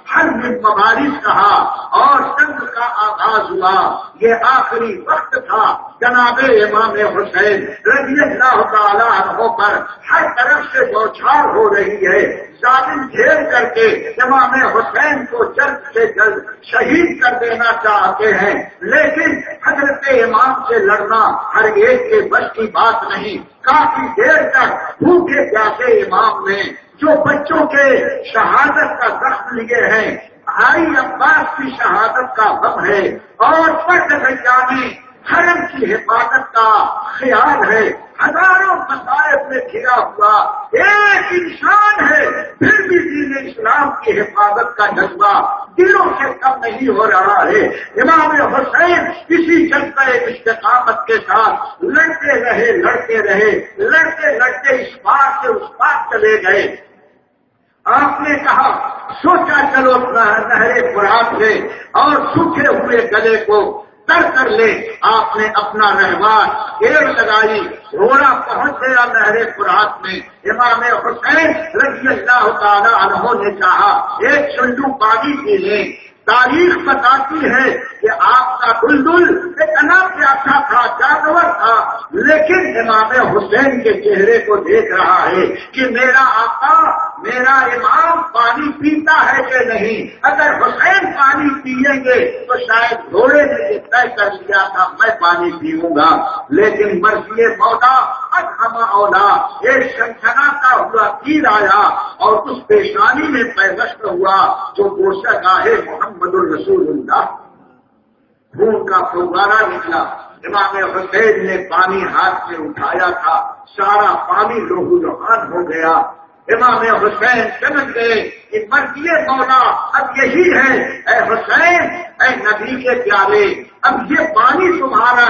ہر من مبارز کہا اور جنگ کا آغاز ہوا. یہ آخری وقت تھا جناب امام حسین رضی اللہ تعالیٰ عنہ پر ہر طرف سے بوچھار ہو رہی ہے. ظالم گھیر کر کے امام حسین کو جلد سے جلد شہید کر دینا چاہتے ہیں، لیکن حضرت امام سے لڑنا ہر ایک کے بس کی بات نہیں. کافی دیر تک بھوکے پیاسے امام نے جو بچوں کے شہادت کا زخم لیے ہیں، بھائی عباس کی شہادت کا غم ہے اور فرد میں حرم کی حفاظت کا خیال ہے، ہزاروں مسائب میں گھرا ہوا ایک انسان ہے، پھر بھی دین اسلام کی حفاظت کا جذبہ دلوں سے کم نہیں ہو رہا ہے. امام حسین اسی جذبہ استقامت کے ساتھ لڑتے رہے اس پار سے اس پار چلے گئے. آپ نے کہا سوچا چلو نہر فرات سے اور سوکھے ہوئے گلے کو تر کر لے. آپ نے اپنا رہوان گیڑ لگائی، گھوڑا پہنچ گیا نہر فرات میں. امام حسین رضی اللہ تعالی عنہ نے کہا ایک چنڈو پانی پی لیں. تاریخ بتاتی ہے کہ آپ کا دلدل اتنا پیاسا تھا، جانور تھا، لیکن امام حسین کے چہرے کو دیکھ رہا ہے کہ میرا آقا میرا امام پانی پیتا ہے کہ نہیں. اگر حسین پانی پیئیں گے تو شاید گھوڑے نے یہ طے کر لیا تھا میں پانی پیوں گا، لیکن مرضی مولا اب اولا ایک سنسناتا ہوا تیر آیا اور اس پیشانی میں پیوست ہوا جو گوشہ گاہے محمد الرسول اللہ. خون کا فوارہ نکلا. امام حسین نے پانی ہاتھ میں اٹھایا تھا، سارا پانی لہو لہان ہو گیا. امام حسین سمجھ گئے کہ مرضی مولا اب یہی ہے. اے حسین، اے نبی کے پیارے، اب یہ پانی تمہارے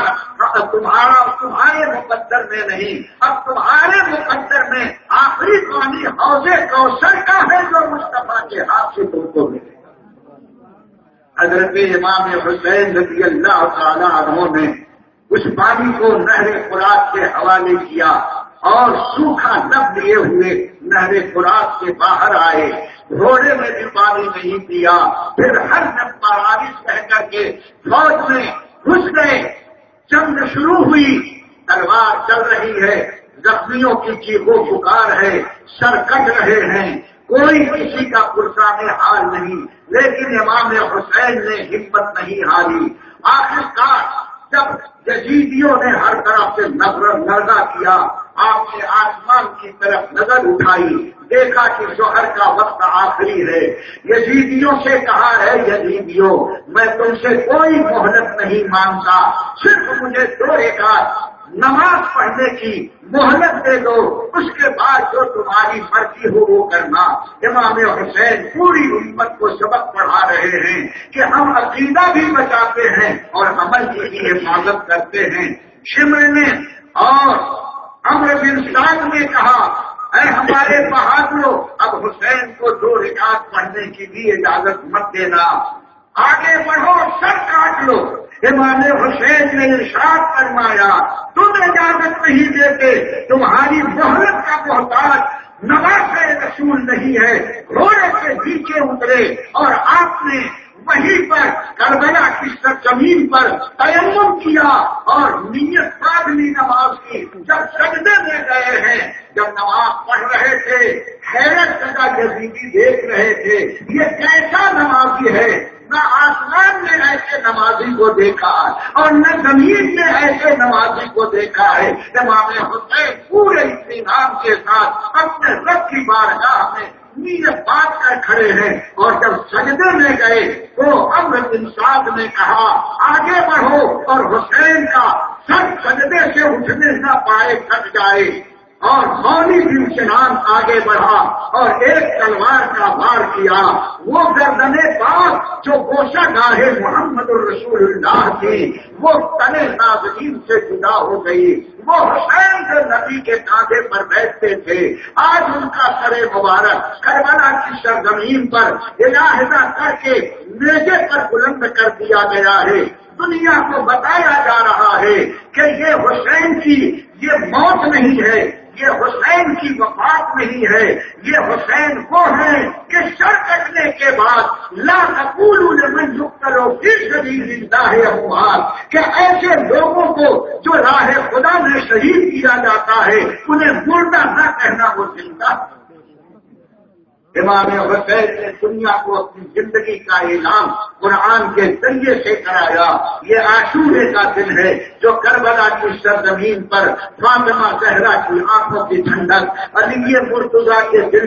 مقدر میں نہیں، اب تمہارے مقدر میں آخری پانی حوض کوثر کا ہے جو مصطفیٰ کے ہاتھ سے تم کو ملے. حضرت امام حسین رضی اللہ تعالی عنہ نے اس پانی کو نہر فرات کے حوالے کیا اور سوکھا لب لیے ہوئے نہر فرات سے باہر آئے. گھوڑے میں بھی پانی نہیں پیا. پھر ہر جب بارش کہہ کر کے فوج میں گھس گئے. جنگ شروع ہوئی، تلوار چل رہی ہے، زخمیوں کی چیخو پکار ہے، سر کٹ رہے ہیں، کوئی کسی کا پرسان حال نہیں، لیکن امام حسین نے ہمت نہیں ہاری. آخرکار جب یزیدیوں نے ہر طرف سے نظر کیا، آپ نے آسمان کی طرف نظر اٹھائی، دیکھا کہ ظہر کا وقت آخری ہے. یزیدیوں سے کہا ہے یزیدیوں میں تم سے کوئی مہلت نہیں مانگتا، صرف مجھے 2 رکعت نماز پڑھنے کی مہلت دے دو، اس کے بعد جو تمہاری مرضی ہو وہ کرنا. امام حسین پوری امت کو سبق پڑھا رہے ہیں کہ ہم عقیدہ بھی بچاتے ہیں اور عمل کی بھی حفاظت کرتے ہیں. شمر نے اور عمرو بن سعد نے کہا اے ہمارے بہادروں، اب حسین کو 2 رکعت پڑھنے کی بھی اجازت مت دینا، آگے بڑھو، سر کاٹ لو. امام حسین نے ارشاد فرمایا تم اجازت نہیں دیتے، تمہاری مہلت کا محتاج نواز رسول نہیں ہے. گھوڑے سے نیچے اترے اور آپ نے وہیں پر کربلا کی سرزمین پر تیمم کیا اور نیت باندھ لی نماز کی. جب سجدے میں گئے ہیں، جب نماز پڑھ رہے تھے، حیرت زدہ یزیدی دیکھ رہے تھے یہ کیسا نمازی ہے. نہ آسمان نے ایسے نمازی کو دیکھا اور نہ زمین نے ایسے نمازی کو دیکھا ہے. امام حسین پورے اطمینان کے ساتھ اپنے رب کی بارگاہ میں نیت باندھ کر کھڑے ہیں. اور جب سجدے میں گئے تو عمرو بن سعد نے کہا آگے بڑھو، اور حسین کا سر سجدے سے اٹھنے نہ پائے، تھک جائے. اور مولی بن سنان آگے بڑھا اور ایک تلوار کا وار کیا. وہ گردنے پاک جو گوشہ گاہے محمد الرسول اللہ تھی وہ تنے ناظرین سے جدا ہو گئی. وہ حسین جو نبی کے کاندھے پر بیٹھتے تھے، آج ان کا سر مبارک کربلا کی سرزمین پر علاحدہ کر کے نیزے پر بلند کر دیا گیا ہے. دنیا کو بتایا جا رہا ہے کہ یہ حسین کی یہ موت نہیں ہے، یہ حسین کی وفات نہیں ہے، یہ حسین وہ ہیں کہ سر کٹنے کے بعد لا تقولوا لمن يقتل في سبيل الله اموات، کہ ایسے لوگوں کو جو راہ خدا میں شہید کیا جاتا ہے انہیں مردہ نہ کہنا، وہ زندہ۔ امام حسین نے دنیا کو اپنی زندگی کا اعلان قرآن کے ذریعے سے کرایا۔ یہ عاشورے کا دن ہے جو کربلا کی سرزمین پر فاطمہ زہرا کی آنکھوں کی ٹھنڈک، علی مرتضیٰ کے دل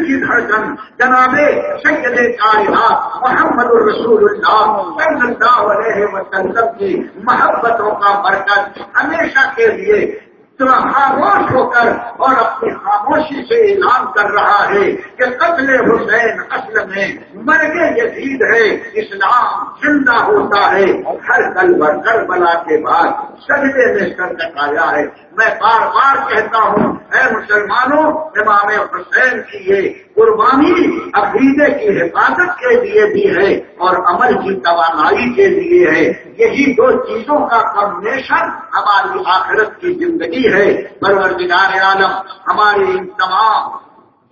کی دھڑکن، جناب سید کائنات محمد الرسول اللہ صلی اللہ علیہ وسلم کی محبتوں کا برکت ہمیشہ کے لیے خاموش ہو کر اور اپنی خاموشی سے اعلان کر رہا ہے کہ قتل حسین اصل میں مرگ یزید ہے، اسلام زندہ ہوتا ہے ہر کربلا کے بعد سجدے میں سر کٹایا ہے۔ میں بار بار کہتا ہوں اے مسلمانوں، امام حسین کی یہ قربانی عقیدے کی حفاظت کے لیے بھی ہے اور عمل کی توانائی کے لیے ہے۔ یہی دو چیزوں کا کمبینیشن ہماری آخرت کی زندگی ہے۔ پروردگار عالم ہماری ان تمام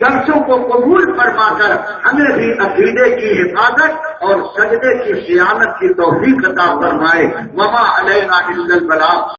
جلسوں کو قبول فرما کر ہمیں بھی عقیدے کی حفاظت اور سجدے کی صیانت کی توفیق عطا فرمائے۔ وما علینا الا البلاغ۔